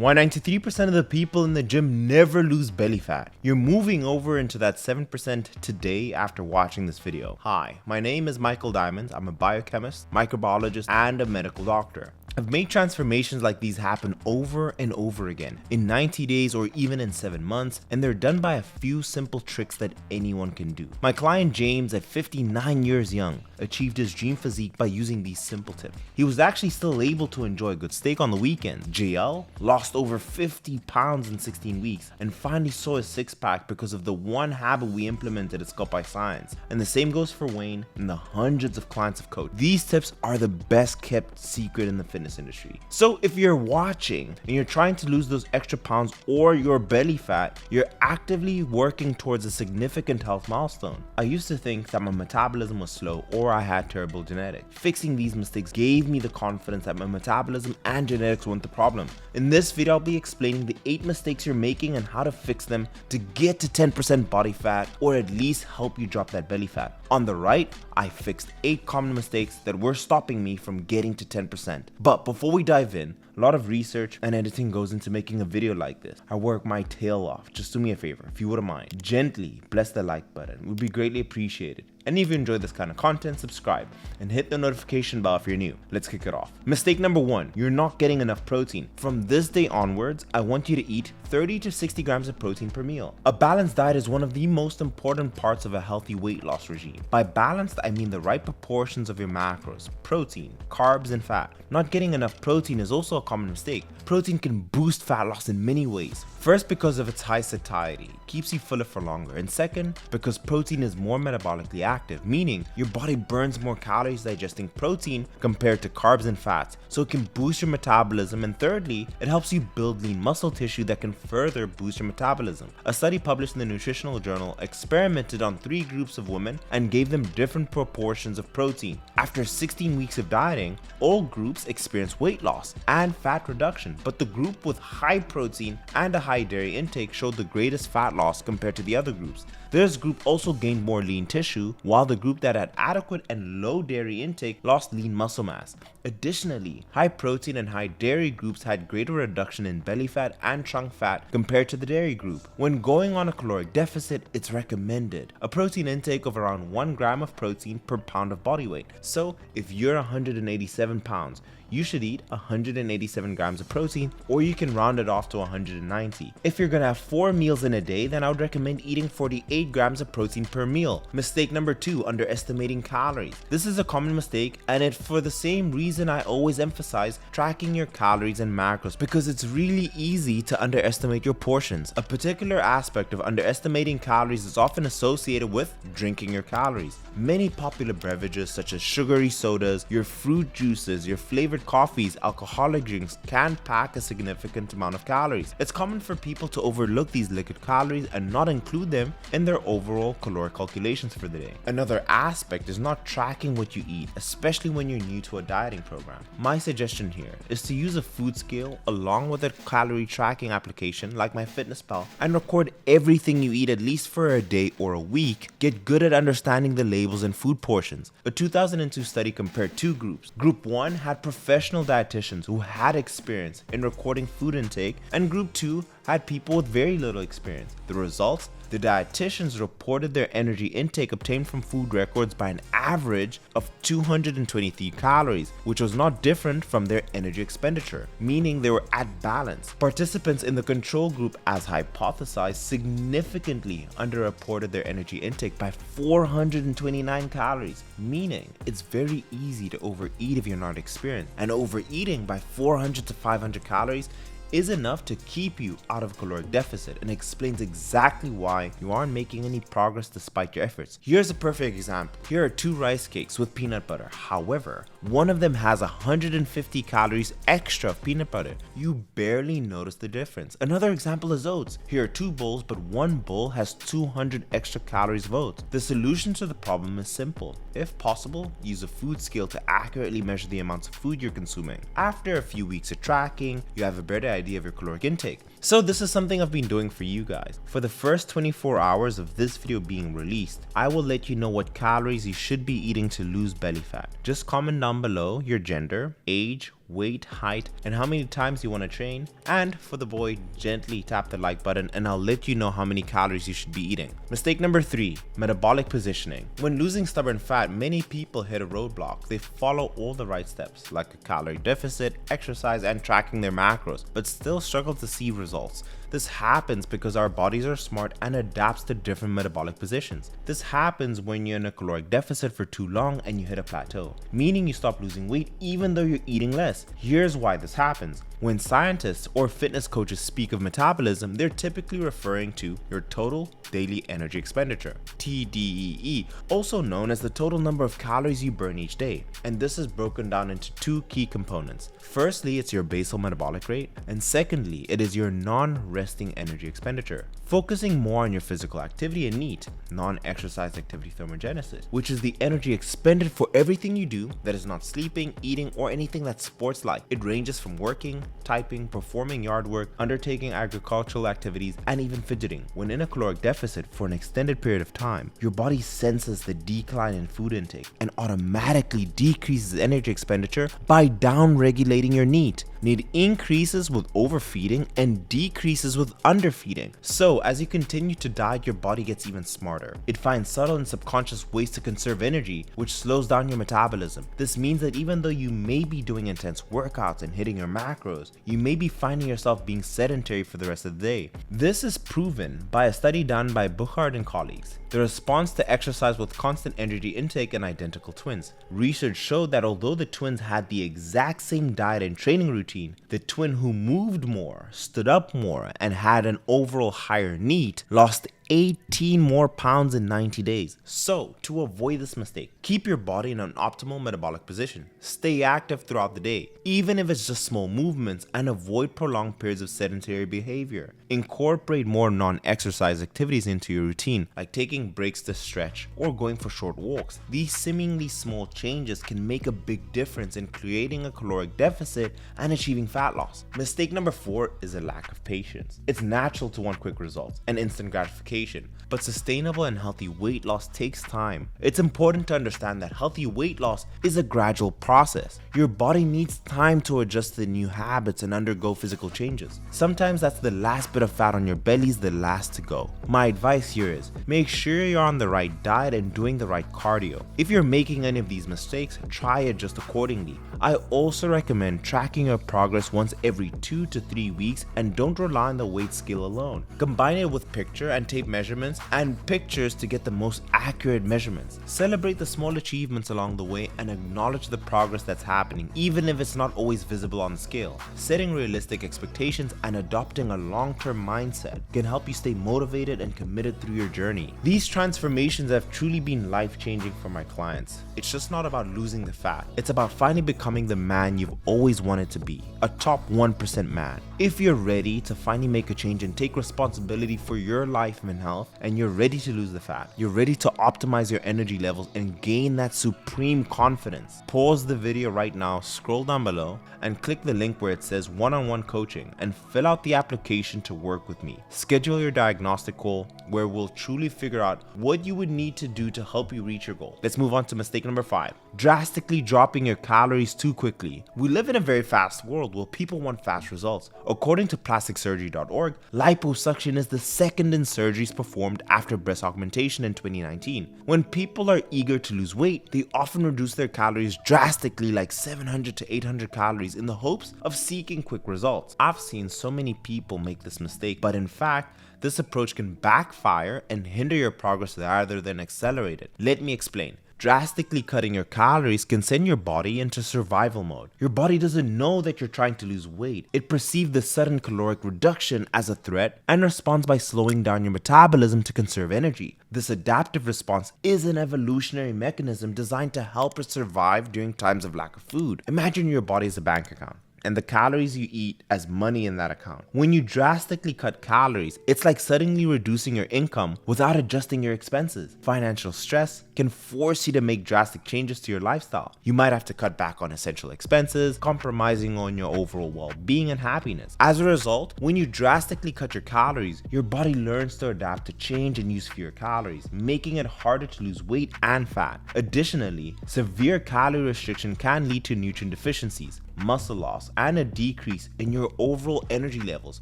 Why 93% of the people in the gym never lose belly fat? You're moving over into that 7% today after watching this video. Hi, my name is Michael Diamond. I'm a biochemist, microbiologist, and a medical doctor. I've made transformations like these happen over and over again, in 90 days or even in 7 months, and they're done by a few simple tricks that anyone can do. My client James, at 59 years young, achieved his dream physique by using these simple tips. He was actually still able to enjoy a good steak on the weekends. JL lost over 50 pounds in 16 weeks and finally saw his six-pack because of the one habit we implemented at Sculpt by Science. And the same goes for Wayne and the hundreds of clients of coach. These tips are the best kept secret in the fitness industry. So if you're watching and you're trying to lose those extra pounds or your belly fat, you're actively working towards a significant health milestone. I used to think that my metabolism was slow or I had terrible genetics. Fixing these mistakes gave me the confidence that my metabolism and genetics weren't the problem. In this video, I'll be explaining the 8 mistakes you're making and how to fix them to get to 10% body fat or at least help you drop that belly fat. On the right, I fixed 8 common mistakes that were stopping me from getting to 10%. But before we dive in, a lot of research and editing goes into making a video like this. I work my tail off. Just do me a favor, if you wouldn't mind. Gently bless the like button. It would be greatly appreciated. And if you enjoy this kind of content, subscribe and hit the notification bell if you're new. Let's kick it off. Mistake number 1, you're not getting enough protein. From this day onwards, I want you to eat 30 to 60 grams of protein per meal. A balanced diet is one of the most important parts of a healthy weight loss regime. By balanced, I mean the right proportions of your macros, protein, carbs, and fat. Not getting enough protein is also a common mistake. Protein can boost fat loss in many ways. First, because of its high satiety, it keeps you fuller for longer. And second, because protein is more metabolically active, meaning your body burns more calories digesting protein compared to carbs and fats, so it can boost your metabolism. And thirdly, it helps you build lean muscle tissue that can further boost your metabolism. A study published in the Nutritional Journal experimented on 3 groups of women and gave them different proportions of protein. After 16 weeks of dieting, all groups experienced weight loss and fat reduction, but the group with high protein and a high dairy intake showed the greatest fat loss compared to the other groups. This group also gained more lean tissue, while the group that had adequate and low dairy intake lost lean muscle mass. Additionally, high protein and high dairy groups had greater reduction in belly fat and trunk fat compared to the dairy group. When going on a caloric deficit, it's recommended a protein intake of around 1 gram of protein per pound of body weight. So if you're 187 pounds, you should eat 187 grams of protein, or you can round it off to 190. If you're gonna have 4 meals in a day, then I would recommend eating 48 grams of protein per meal. Mistake number 2, underestimating calories. This is a common mistake, and it's for the same reason I always emphasize tracking your calories and macros, because it's really easy to underestimate your portions. A particular aspect of underestimating calories is often associated with drinking your calories. Many popular beverages such as sugary sodas, your fruit juices, your flavored coffees, alcoholic drinks can pack a significant amount of calories. It's common for people to overlook these liquid calories and not include them in their overall caloric calculations for the day. Another aspect is not tracking what you eat, especially when you're new to a dieting program. My suggestion here is to use a food scale along with a calorie tracking application like MyFitnessPal and record everything you eat at least for a day or a week. Get good at understanding the labels and food portions. A 2002 study compared 2 groups. Group 1 had professional dietitians who had experience in recording food intake, and group 2 had people with very little experience. The results? The dietitians reported their energy intake obtained from food records by an average of 223 calories, which was not different from their energy expenditure, meaning they were at balance. Participants in the control group, as hypothesized, significantly underreported their energy intake by 429 calories, meaning it's very easy to overeat if you're not experienced, and overeating by 400 to 500 calories is enough to keep you out of caloric deficit, and explains exactly why you aren't making any progress despite your efforts. Here's a perfect example. Here are 2 rice cakes with peanut butter. However, one of them has 150 calories extra of peanut butter. You barely notice the difference. Another example is oats. Here are 2 bowls, but one bowl has 200 extra calories of oats. The solution to the problem is simple. If possible, use a food scale to accurately measure the amounts of food you're consuming. After a few weeks of tracking, you have a better idea of your caloric intake. So this is something I've been doing for you guys. For the first 24 hours of this video being released, I will let you know what calories you should be eating to lose belly fat. Just comment down below your gender, age, weight, height, and how many times you want to train. And for the boy, gently tap the like button and I'll let you know how many calories you should be eating. Mistake number 3, metabolic positioning. When losing stubborn fat, many people hit a roadblock. They follow all the right steps, like a calorie deficit, exercise, and tracking their macros, but still struggle to see results. This happens because our bodies are smart and adapts to different metabolic positions. This happens when you're in a caloric deficit for too long and you hit a plateau, meaning you stop losing weight even though you're eating less. Here's why this happens. When scientists or fitness coaches speak of metabolism, they're typically referring to your total daily energy expenditure, TDEE, also known as the total number of calories you burn each day. And this is broken down into 2 key components. Firstly, it's your basal metabolic rate, and secondly, it is your non-resting energy expenditure. Focusing more on your physical activity and NEAT, non-exercise activity thermogenesis, which is the energy expended for everything you do that is not sleeping, eating, or anything that's sports-like. It ranges from working, typing, performing yard work, undertaking agricultural activities, and even fidgeting. When in a caloric deficit for an extended period of time, your body senses the decline in food intake and automatically decreases energy expenditure by down-regulating your NEAT. NEAT increases with overfeeding and decreases with underfeeding. So as you continue to diet, your body gets even smarter. It finds subtle and subconscious ways to conserve energy, which slows down your metabolism. This means that even though you may be doing intense workouts and hitting your macros, you may be finding yourself being sedentary for the rest of the day. This is proven by a study done by Buchard and colleagues. The response to exercise with constant energy intake in identical twins. Research showed that although the twins had the exact same diet and training routine, the twin who moved more, stood up more, and had an overall higher NEAT lost 18 more pounds in 90 days. So, to avoid this mistake, keep your body in an optimal metabolic position. Stay active throughout the day, even if it's just small movements, and avoid prolonged periods of sedentary behavior. Incorporate more non-exercise activities into your routine, like taking breaks to stretch or going for short walks. These seemingly small changes can make a big difference in creating a caloric deficit and achieving fat loss. Mistake number 4 is a lack of patience. It's natural to want quick results and instant gratification, but sustainable and healthy weight loss takes time. It's important to understand that healthy weight loss is a gradual process. Your body needs time to adjust to new habits and undergo physical changes. Sometimes that's the last bit of fat on your belly is the last to go. My advice here is make sure you're on the right diet and doing the right cardio. If you're making any of these mistakes, try adjust accordingly. I also recommend tracking your progress once every 2 to 3 weeks and don't rely on the weight scale alone. Combine it with picture and tape measurements and pictures to get the most accurate measurements. Celebrate the small achievements along the way and acknowledge the progress that's happening, even if it's not always visible on the scale. Setting realistic expectations and adopting a long-term mindset can help you stay motivated and committed through your journey. These transformations have truly been life-changing for my clients. It's just not about losing the fat. It's about finally becoming the man you've always wanted to be, a top 1% man. If you're ready to finally make a change and take responsibility for your life and health, and you're ready to lose the fat, you're ready to optimize your energy levels and gain that supreme confidence, pause the video right now, scroll down below, and click the link where it says one-on-one coaching and fill out the application to work with me. Schedule your diagnostic call where we'll truly figure out what you would need to do to help you reach your goal. Let's move on to mistake number 5. Drastically dropping your calories too quickly. We live in a very fast world where people want fast results. According to plasticsurgery.org, liposuction is the second in surgeries performed after breast augmentation in 2019. When people are eager to lose weight, they often reduce their calories drastically, like 700 to 800 calories, in the hopes of seeking quick results. I've seen so many people make this mistake, but in fact, this approach can backfire and hinder your progress rather than accelerate it. Let me explain. Drastically cutting your calories can send your body into survival mode. Your body doesn't know that you're trying to lose weight. It perceives the sudden caloric reduction as a threat and responds by slowing down your metabolism to conserve energy. This adaptive response is an evolutionary mechanism designed to help it survive during times of lack of food. Imagine your body as a bank account and the calories you eat as money in that account. When you drastically cut calories, it's like suddenly reducing your income without adjusting your expenses. Financial stress can force you to make drastic changes to your lifestyle. You might have to cut back on essential expenses, compromising on your overall well-being and happiness. As a result, when you drastically cut your calories, your body learns to adapt to change and use fewer calories, making it harder to lose weight and fat. Additionally, severe calorie restriction can lead to nutrient deficiencies, muscle loss, and a decrease in your overall energy levels,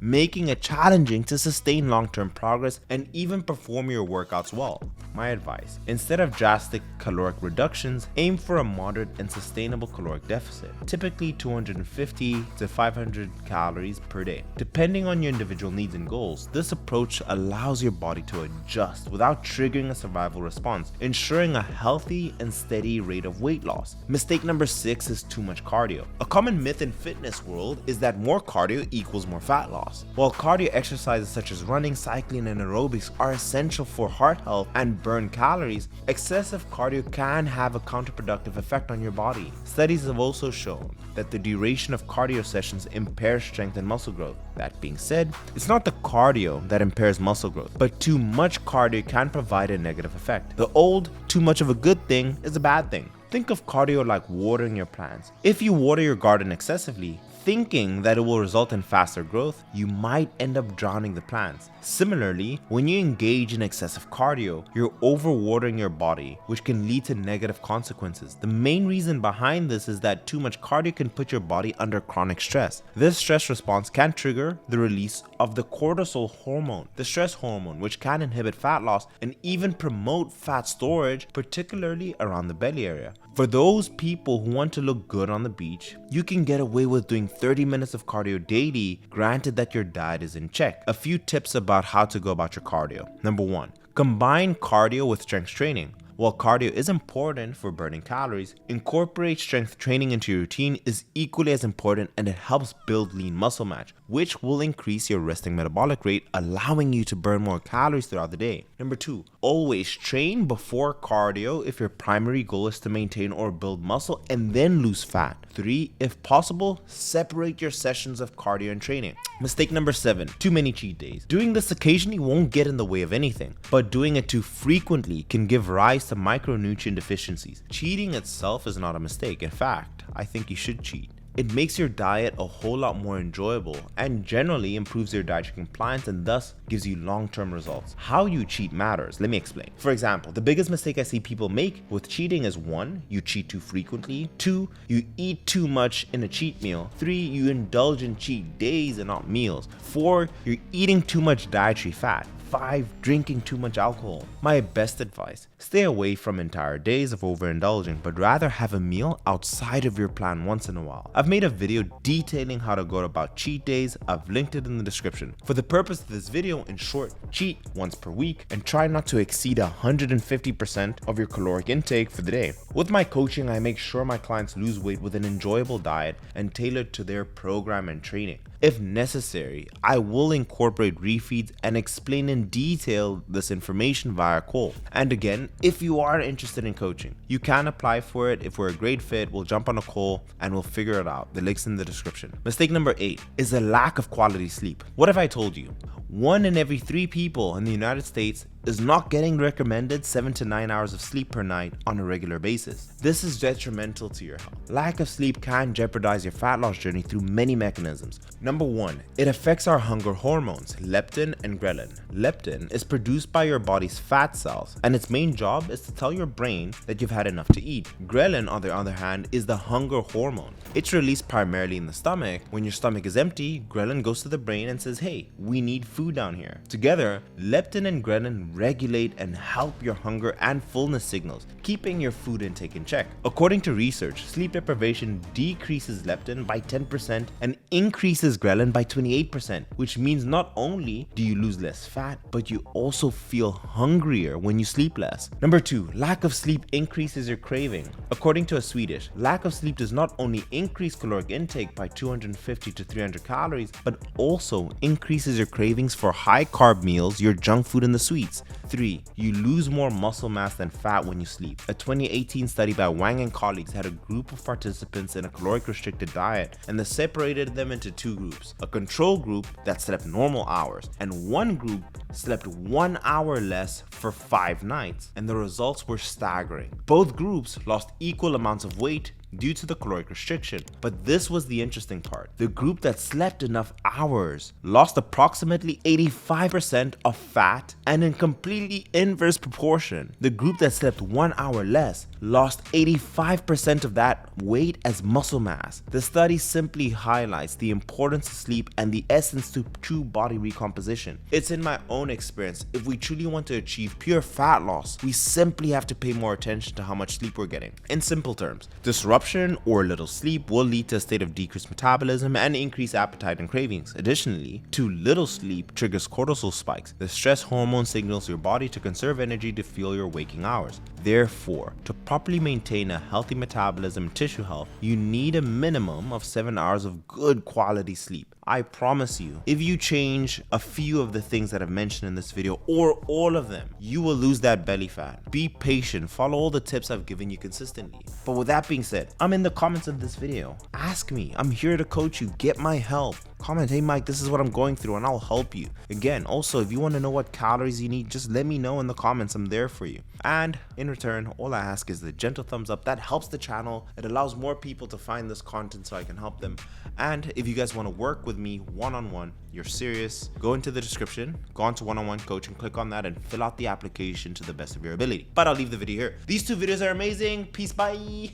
making it challenging to sustain long-term progress and even perform your workouts well. My advice: instead of drastic caloric reductions, aim for a moderate and sustainable caloric deficit, typically 250 to 500 calories per day. Depending on your individual needs and goals, this approach allows your body to adjust without triggering a survival response, ensuring a healthy and steady rate of weight loss. Mistake number 6 is too much cardio. A common myth in fitness world is that more cardio equals more fat loss. While cardio exercises such as running, cycling, and aerobics are essential for heart health and burn calories, excessive cardio can have a counterproductive effect on your body. Studies have also shown that the duration of cardio sessions impairs strength and muscle growth. That being said, it's not the cardio that impairs muscle growth, but too much cardio can provide a negative effect. The old, too much of a good thing is a bad thing. Think of cardio like watering your plants. If you water your garden excessively, thinking that it will result in faster growth, you might end up drowning the plants. Similarly, when you engage in excessive cardio, you're overwatering your body, which can lead to negative consequences. The main reason behind this is that too much cardio can put your body under chronic stress. This stress response can trigger the release of the cortisol hormone, the stress hormone, which can inhibit fat loss and even promote fat storage, particularly around the belly area. For those people who want to look good on the beach, you can get away with doing 30 minutes of cardio daily, granted that your diet is in check. A few tips about how to go about your cardio. Number 1, combine cardio with strength training. While cardio is important for burning calories, incorporate strength training into your routine is equally as important, and it helps build lean muscle mass, which will increase your resting metabolic rate, allowing you to burn more calories throughout the day. Number 2, always train before cardio if your primary goal is to maintain or build muscle and then lose fat. 3, if possible, separate your sessions of cardio and training. Mistake number 7, too many cheat days. Doing this occasionally won't get in the way of anything, but doing it too frequently can give rise to micronutrient deficiencies. Cheating itself is not a mistake. In fact, I think you should cheat. It makes your diet a whole lot more enjoyable and generally improves your dietary compliance and thus gives you long-term results. How you cheat matters. Let me explain. For example, the biggest mistake I see people make with cheating is 1, you cheat too frequently. 2, you eat too much in a cheat meal. 3, you indulge in cheat days and not meals. 4, you're eating too much dietary fat. 5, drinking too much alcohol. My best advice: stay away from entire days of overindulging, but rather have a meal outside of your plan once in a while. I've made a video detailing how to go about cheat days. I've linked it in the description. For the purpose of this video, in short, cheat once per week and try not to exceed 150% of your caloric intake for the day. With my coaching, I make sure my clients lose weight with an enjoyable diet and tailored to their program and training. If necessary, I will incorporate refeeds and explain in detail this information via call. And again, if you are interested in coaching, you can apply for it. If we're a great fit, we'll jump on a call and we'll figure it out. The link's in the description. Mistake number 8 is a lack of quality sleep. What if I told you 1 in every 3 people in the United States is not getting recommended 7 to 9 hours of sleep per night on a regular basis? This is detrimental to your health. Lack of sleep can jeopardize your fat loss journey through many mechanisms. Number 1, it affects our hunger hormones, leptin and ghrelin. Leptin is produced by your body's fat cells, and its main job is to tell your brain that you've had enough to eat. Ghrelin, on the other hand, is the hunger hormone. It's released primarily in the stomach. When your stomach is empty, ghrelin goes to the brain and says, hey, we need food down here. Together, leptin and ghrelin regulate and help your hunger and fullness signals, keeping your food intake in check. According to research, sleep deprivation decreases leptin by 10% and increases ghrelin by 28%, which means not only do you lose less fat, but you also feel hungrier when you sleep less. Number 2, lack of sleep increases your craving. According to a Swedish, lack of sleep does not only increase caloric intake by 250 to 300 calories, but also increases your cravings for high carb meals, your junk food and the sweets. 3, you lose more muscle mass than fat when you sleep. A 2018 study by Wang and colleagues had a group of participants in a caloric restricted diet, and they separated them into 2 groups. A control group that slept normal hours, and one group slept 1 hour less for 5 nights, and the results were staggering. Both groups lost equal amounts of weight due to the caloric restriction. But this was the interesting part. The group that slept enough hours lost approximately 85% of fat, and in completely inverse proportion, the group that slept 1 hour less lost 85% of that weight as muscle mass. The study simply highlights the importance of sleep and the essence to true body recomposition. It's in my own experience, if we truly want to achieve pure fat loss, we simply have to pay more attention to how much sleep we're getting. In simple terms, disruption or little sleep will lead to a state of decreased metabolism and increased appetite and cravings. Additionally, too little sleep triggers cortisol spikes. The stress hormone signals your body to conserve energy to fuel your waking hours. Therefore, to properly maintain a healthy metabolism and tissue health, you need a minimum of 7 hours of good quality sleep. I promise you, if you change a few of the things that I've mentioned in this video, or all of them, you will lose that belly fat. Be patient, follow all the tips I've given you consistently. But with that being said, I'm in the comments of this video. Ask me, I'm here to coach you, get my help. Comment, hey Mike, this is what I'm going through, and I'll help you. Again, also, if you want to know what calories you need, just let me know in the comments, I'm there for you. And in return, all I ask is the gentle thumbs up. That helps the channel. It allows more people to find this content so I can help them. And if you guys want to work with me one-on-one, you're serious, go into the description, go on to one-on-one coaching, click on that and fill out the application to the best of your ability. But I'll leave the video here. These two videos are amazing. Peace, bye.